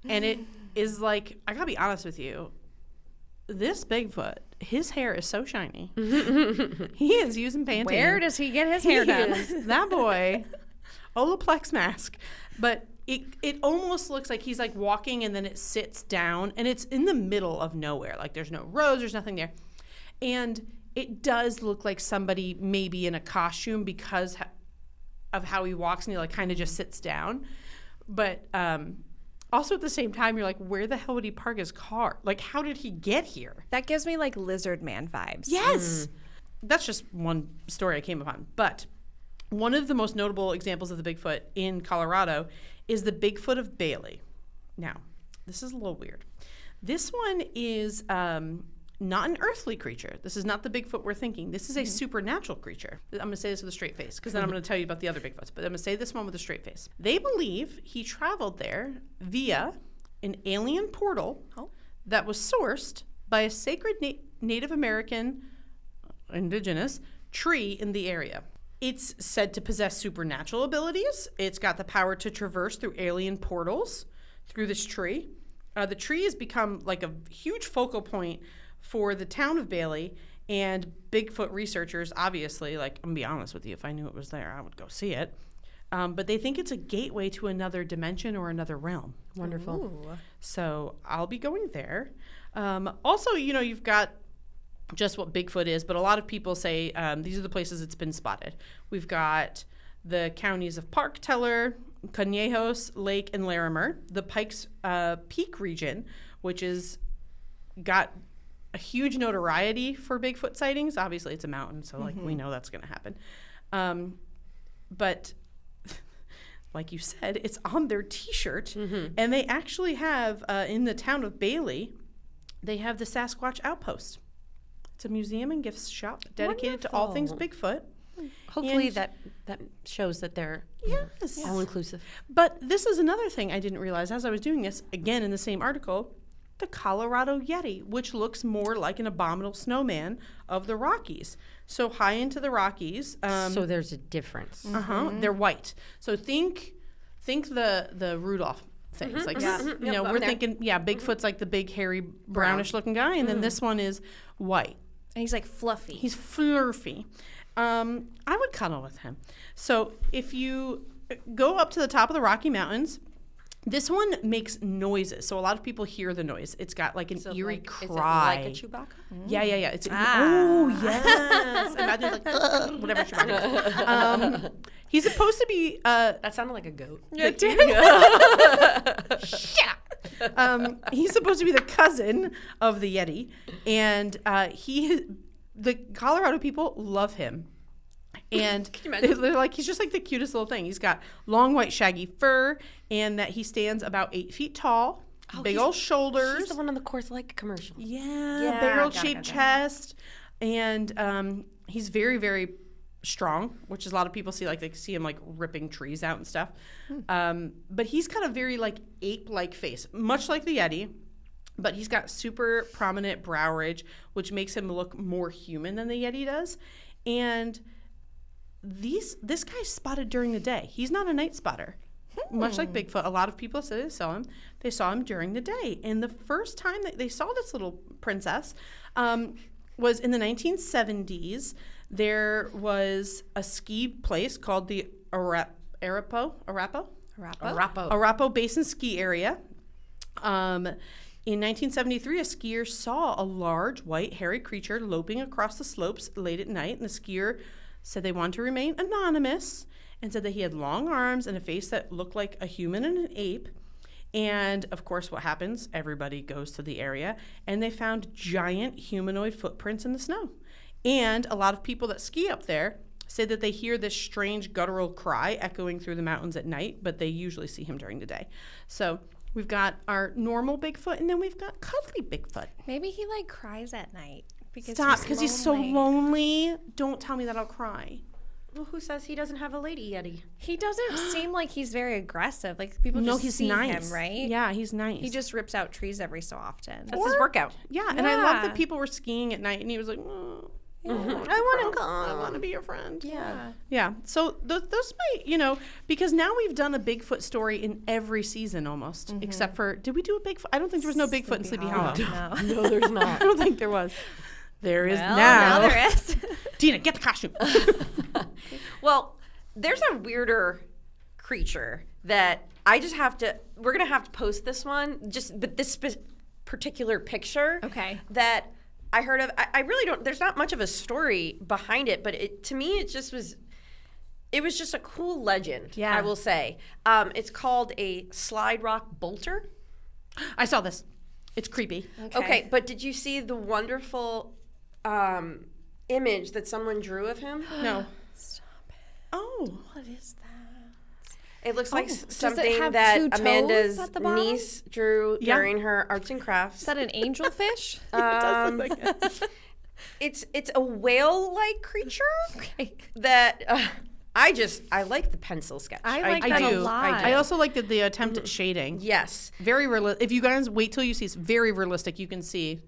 And it is like, I gotta be honest with you, this Bigfoot, his hair is so shiny. He is using Pantene.
Where does he get his hair done?
That boy, Olaplex mask. But it almost looks like he's like walking and then it sits down and it's in the middle of nowhere. Like there's no roads, there's nothing there. And it does look like somebody maybe in a costume because of how he walks and he like kind of just sits down. But also at the same time, you're like, where the hell would he park his car? Like, how did he get here?
That gives me like lizard man vibes.
Yes. That's just one story I came upon. But one of the most notable examples of the Bigfoot in Colorado is the Bigfoot of Bailey. Now, this is a little weird. This one is not an earthly creature. This is not the Bigfoot we're thinking. This is a supernatural creature. I'm going to say this with a straight face because then I'm going to tell you about the other Bigfoots. But I'm going to say this one with a straight face. They believe he traveled there via an alien portal that was sourced by a sacred Native American, Indigenous, tree in the area. It's said to possess supernatural abilities. It's got the power to traverse through alien portals through this tree. The tree has become like a huge focal point for the town of Bailey, and Bigfoot researchers, obviously, like, I'm gonna be honest with you, if I knew it was there, I would go see it. But they think it's a gateway to another dimension or another realm.
Wonderful.
Ooh.
So I'll be going there. Also, you've got just what Bigfoot is, but a lot of people say these are the places it's been spotted. We've got the counties of Park, Teller, Conejos, Lake, and Larimer, the Pikes Peak region, which is got a huge notoriety for Bigfoot sightings. Obviously, it's a mountain, so like we know that's going to happen. But like you said, it's on their T-shirt, and they actually have in the town of Bailey, they have the Sasquatch Outpost. It's a museum and gift shop dedicated to all things Bigfoot.
Hopefully
And-
that shows that they're
Yes.
all inclusive.
But this is another thing I didn't realize as I was doing this, again in the same article, the Colorado Yeti, which looks more like an abominable snowman of the Rockies. So high into the Rockies.
So there's a difference.
They're white. So think the Rudolph things. Like,
Yep,
we're
I'm there.
thinking, Bigfoot's like the big, hairy, brownish looking guy. And then this one is white.
And he's like fluffy.
He's flurfy. I would cuddle with him. So if you go up to the top of the Rocky Mountains, This one makes noises, so a lot of people hear the noise. It's got like an eerie cry.
Is it like a Chewbacca?
Yeah. It's oh yes. Imagine like whatever Chewbacca is. He's supposed to be.
That sounded like a goat.
Yeah, he's supposed to be the cousin of the Yeti, and the Colorado people love him. And they're like, he's just like the cutest little thing. He's got long white shaggy fur, and that he stands about 8 feet tall, big old shoulders.
He's the one on the Coors Light commercial.
Yeah, barrel-shaped chest, and he's very, very strong, which is a lot of people see, like they see him like ripping trees out and stuff. But he's got a very like ape-like face, much like the Yeti. But he's got super prominent brow ridge, which makes him look more human than the Yeti does. And this guy's spotted during the day. He's not a night spotter. Much like Bigfoot, a lot of people said they saw him during the day. And the first time that they saw this little princess was in the 1970s. There was a ski place called the Arapaho Basin Ski Area. In 1973, a skier saw a large, white, hairy creature loping across the slopes late at night, and the skier said they wanted to remain anonymous and said that he had long arms and a face that looked like a human and an ape. And, of course, what happens? Everybody goes to the area, and they found giant humanoid footprints in the snow. And a lot of people that ski up there say that they hear this strange guttural cry echoing through the mountains at night, but they usually see him during the day. So we've got our normal Bigfoot, and then we've got cuddly Bigfoot.
Maybe he like cries at night.
Stop, because he's so lonely. Don't tell me that I'll cry.
Well, who says he doesn't have a lady Yeti?
He doesn't seem like he's very aggressive. Like people just
he's
see
nice.
him, right?
Yeah, he's nice.
He just rips out trees every so often.
That's his workout.
Yeah, and I love that people were skiing at night, and he was like, I want to come. I want to be your friend. Yeah. So those might, because now we've done a Bigfoot story in every season almost, except for, did we do a Bigfoot? I don't think there was no Bigfoot in Sleepy Hollow.
No, there's not.
I don't think there was. There is now.
Now there is.
Deena, get the costume.
Well, there's a weirder creature that we're going to have to post this one, but this particular picture.
Okay.
That I heard of. I really don't, there's not much of a story behind it, but to me, it was just a cool legend, I will say. It's called a slide rock bolter.
I saw this. It's creepy.
Okay, but did you see the wonderful image that someone drew of him?
No.
Stop it.
Oh.
What is that?
It looks like
Does it
something
have
that
two toes
Amanda's
at the bottom?
niece drew during her arts and crafts.
Is that an angelfish?
It does look like it.
It's a whale-like creature
Okay.
that I like the pencil sketch.
I like that a lot.
I also like the attempt at shading.
Yes.
Very realistic. If you guys wait till you see, it's very realistic. You can see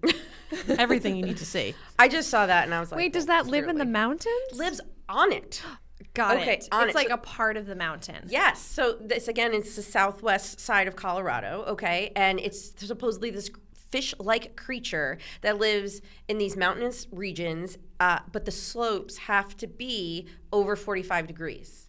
everything you need to see.
I just saw that and I was like,
Wait, does that live in the mountains?
Lives on it.
Got
Okay,
it.
on
It's
it.
like
So-
a part of the mountain.
Yes. So this again, it's the southwest side of Colorado. Okay, and it's supposedly this fish-like creature that lives in these mountainous regions, but the slopes have to be over 45 degrees.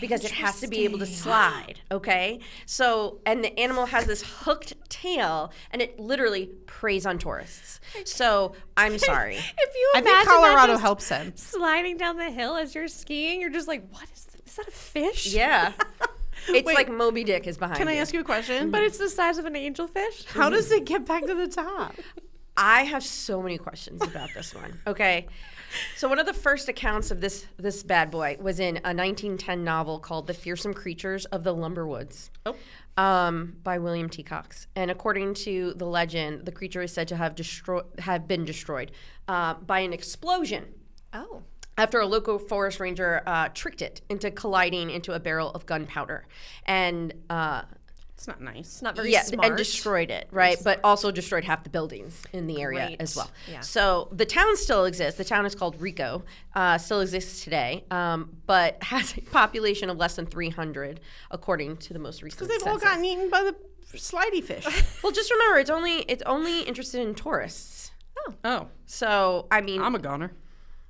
Because it has to be able to slide, okay? So, and the animal has this hooked tail, and it literally preys on tourists. So, I'm sorry.
If you
I
imagine
think Colorado
that just
helps him.
sliding down the hill as you're skiing, you're just like, what is this? Is that a fish?
Yeah. It's
Wait,
like Moby Dick is behind
Can I
you.
ask you a question?
But it's the size of an angelfish.
How does it get back to the top?
I have so many questions about this one. Okay. So one of the first accounts of this bad boy was in a 1910 novel called The Fearsome Creatures of the Lumberwoods by William T. Cox. And according to the legend, the creature is said to have been destroyed by an explosion.
Oh.
After a local forest ranger tricked it into colliding into a barrel of gunpowder. And
It's not nice.
It's not very
yeah,
smart.
and destroyed it, right? But also destroyed half the buildings in the area
Great.
as well.
Yeah.
So the town still exists. The town is called Rico, still exists today, but has a population of less than 300, according to the most recent
Because they've all
census.
gotten eaten by the slidey fish.
Well, just remember, it's only interested in tourists.
Oh.
So I mean,
I'm a goner.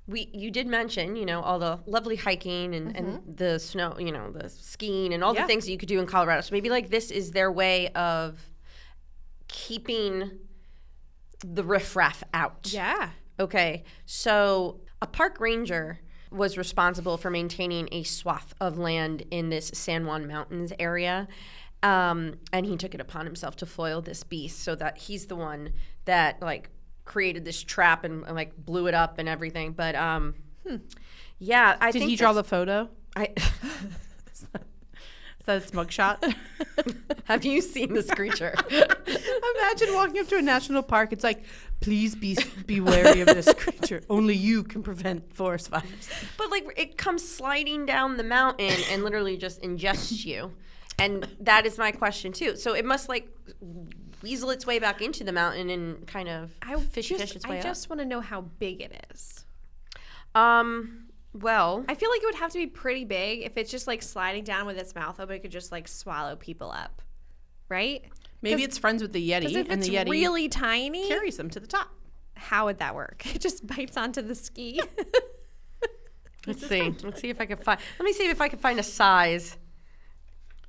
you did mention, you know, all the lovely hiking and the snow, you know, the skiing and all the things that you could do in Colorado. So maybe like this is their way of keeping the riffraff out.
Yeah.
Okay. So a park ranger was responsible for maintaining a swath of land in this San Juan Mountains area. And he took it upon himself to foil this beast, so that he's the one that like created this trap and like blew it up and everything. But yeah, I think
Did he draw the photo?
I
Is that its mugshot?
have you seen this creature?
Imagine walking up to a national park. It's like, please be wary of this creature. Only you can prevent forest fires.
But like it comes sliding down the mountain and literally just ingests you. And that is my question too. So it must like weasel its way back into the mountain and kind of fish its way
I
up.
just want to know how big it is.
Well,
I feel like it would have to be pretty big. If it's just like sliding down with its mouth open, it could just like swallow people up, right?
Maybe it's friends with the
Because
Yeti,
if
and
it's
the Yeti
really tiny,
carries them to the top.
how would that work? It just bites onto the ski.
let's see. Let's see if I can find. Let me see if I can find a size.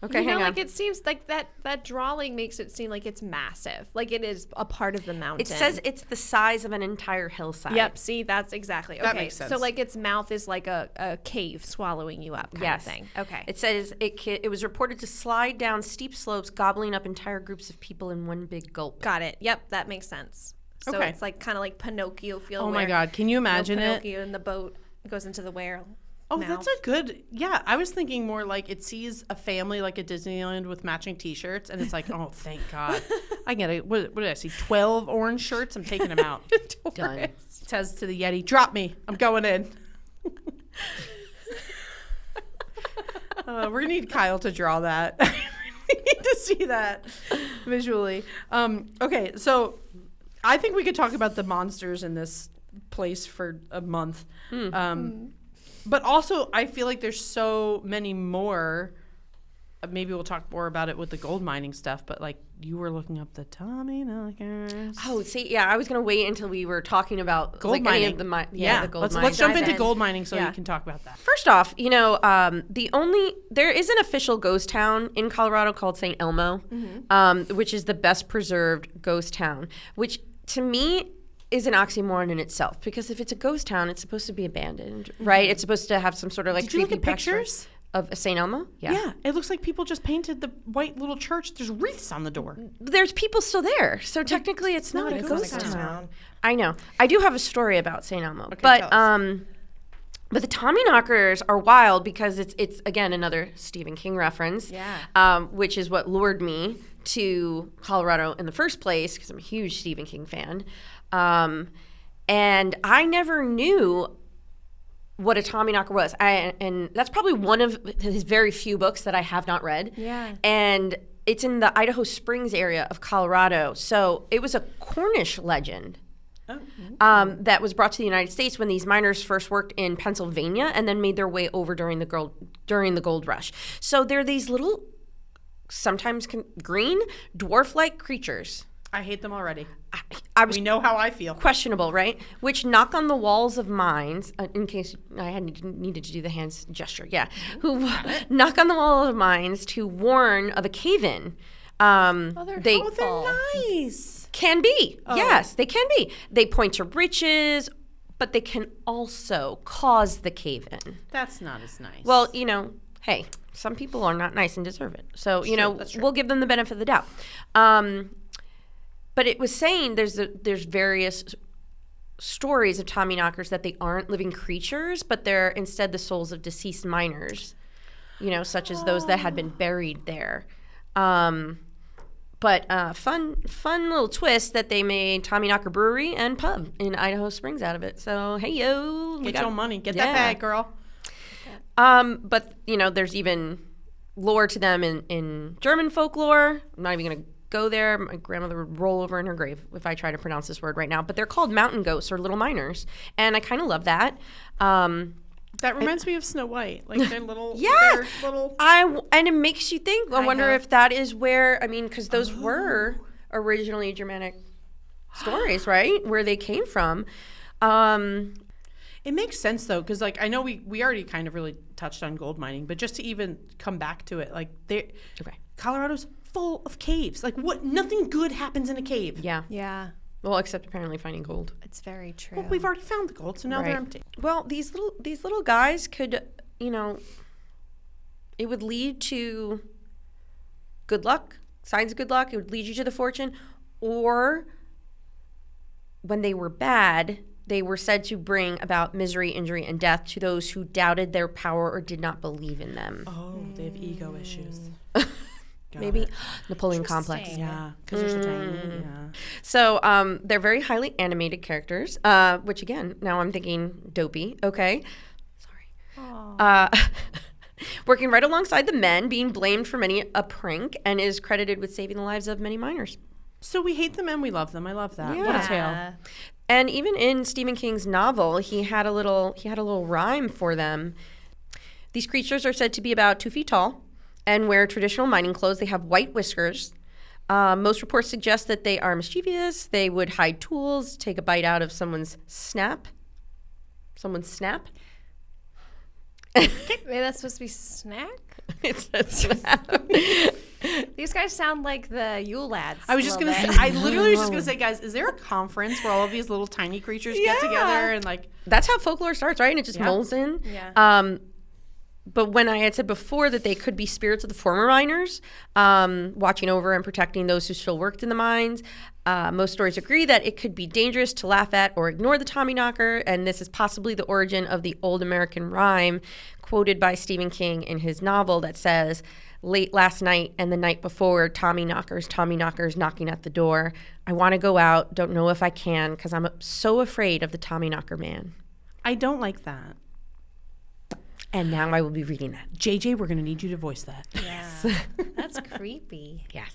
Okay,
you know,
hang on.
like it seems like that drawing makes it seem like it's massive, like it is a part of the mountain.
It says it's the size of an entire hillside.
Yep. See, that's exactly okay.
That makes sense.
So like its mouth is like a cave swallowing you up, kind of thing. Okay.
It says it was reported to slide down steep slopes, gobbling up entire groups of people in one big gulp.
Got it. Yep, that makes sense. So
Okay.
it's like kind of like Pinocchio feel.
Oh my
where,
God, can you imagine it?
Pinocchio in the boat goes into the whale.
Oh,
mouth.
that's a good. Yeah, I was thinking more like it sees a family like at Disneyland with matching T-shirts, and it's like, oh, thank God, I get it. What did I see? 12 orange shirts. I'm taking them out.
Done.
It says to the Yeti, "Drop me. I'm going in." We're gonna need Kyle to draw that. We need to see that visually. Okay, so I think we could talk about the monsters in this place for a month. But also, I feel like there's so many more. Maybe we'll talk more about it with the gold mining stuff. But like, you were looking up the Tommyknockers.
Oh, see, yeah, I was gonna wait until we were talking about
Gold
like,
mining.
Any of the the gold mining.
Let's jump
Dive
into
in.
gold mining so
Yeah.
you can talk about that.
First off, you know, there is an official ghost town in Colorado called St. Elmo, which is the best preserved ghost town, which to me is an oxymoron in itself, because if it's a ghost town, it's supposed to be abandoned, right? It's supposed to have some sort of like
Did you look
creepy
at pictures
of St. Elmo.
Yeah, it looks like people just painted the white little church. There's wreaths on the door.
There's people still there, so technically it's not a
it's
ghost
not a ghost
town. I know. I do have a story about St. Elmo,
tell
but
us.
but the Tommyknockers are wild because it's again another Stephen King reference.
Yeah.
Which is what lured me to Colorado in the first place, because I'm a huge Stephen King fan. And I never knew what a Tommyknocker was. And that's probably one of his very few books that I have not read.
Yeah.
And it's in the Idaho Springs area of Colorado. So it was a Cornish legend that was brought to the United States when these miners first worked in Pennsylvania and then made their way over during the gold rush. So they're these little, sometimes green, dwarf-like creatures.
I hate them already.
I was
We know how I feel.
questionable, right? Which knock on the walls of mines, in case I needed to do the hands gesture, yeah. Who knock on the wall of mines to warn of a cave-in.
They're
They
helpful.
Nice.
can be, yes, they can be. They point to riches, but they can also cause the cave-in.
That's not as nice.
Well, you know, hey, some people are not nice and deserve it. So, you know,
that's true.
we'll give them the benefit of the doubt. But it was saying there's various stories of Tommyknockers that they aren't living creatures, but they're instead the souls of deceased miners, you know, such as those that had been buried there. But fun little twist that they made Tommyknocker Brewery and Pub in Idaho Springs out of it. So, hey, yo.
get your money. Get that bag, girl.
But, you know, there's even lore to them in German folklore. I'm not even going to go there. My grandmother would roll over in her grave if I try to pronounce this word right now. But they're called mountain ghosts or little miners. And I kind of love that.
That reminds me of Snow White. Like they're little.
Yeah.
They're little.
And it makes you think. I wonder
have-
if that is where, I mean, because those were originally Germanic stories, right? Where they came from.
It makes sense though, because like I know we already kind of really touched on gold mining, but just to even come back to it, like Colorado's full of caves. Like what? Nothing good happens in a cave.
Yeah.
Yeah.
Well, except apparently finding gold.
It's very true.
Well, we've already found the gold, so now they're empty.
Well, these little guys could, you know, it would lead to good luck, signs of good luck. It would lead you to the fortune, or when they were bad, they were said to bring about misery, injury, and death to those who doubted their power or did not believe in them.
Oh, they have ego issues.
Maybe Napoleon complex.
Interesting.
Yeah, because they're so tiny. Yeah.
So they're very highly animated characters, which again, now I'm thinking dopey. Okay. Sorry. Working right alongside the men, being blamed for many a prank, and is credited with saving the lives of many miners.
So we hate them and we love them. I love that. What a tale.
And even in Stephen King's novel, he had a little rhyme for them. These creatures are said to be about 2 feet tall and wear traditional mining clothes. They have white whiskers. Most reports suggest that they are mischievous. They would hide tools, take a bite out of someone's snap.
Maybe that's supposed to be snack?
It's a snap.
These guys sound like the Yule lads.
I was just going to say, I literally was just going to say, guys, is there a conference where all of these little tiny creatures get together and like.
That's how folklore starts, right? And it just molds in.
Yeah.
But when I had said before that they could be spirits of the former miners, watching over and protecting those who still worked in the mines, most stories agree that it could be dangerous to laugh at or ignore the Tommyknocker, and this is possibly the origin of the old American rhyme quoted by Stephen King in his novel that says, "Late last night and the night before, Tommyknockers knocking at the door. I want to go out, don't know if I can, because I'm so afraid of the Tommyknocker man."
I don't like that.
And now I will be reading that.
JJ, we're going to need you to voice that.
Yeah. That's creepy.
Yes.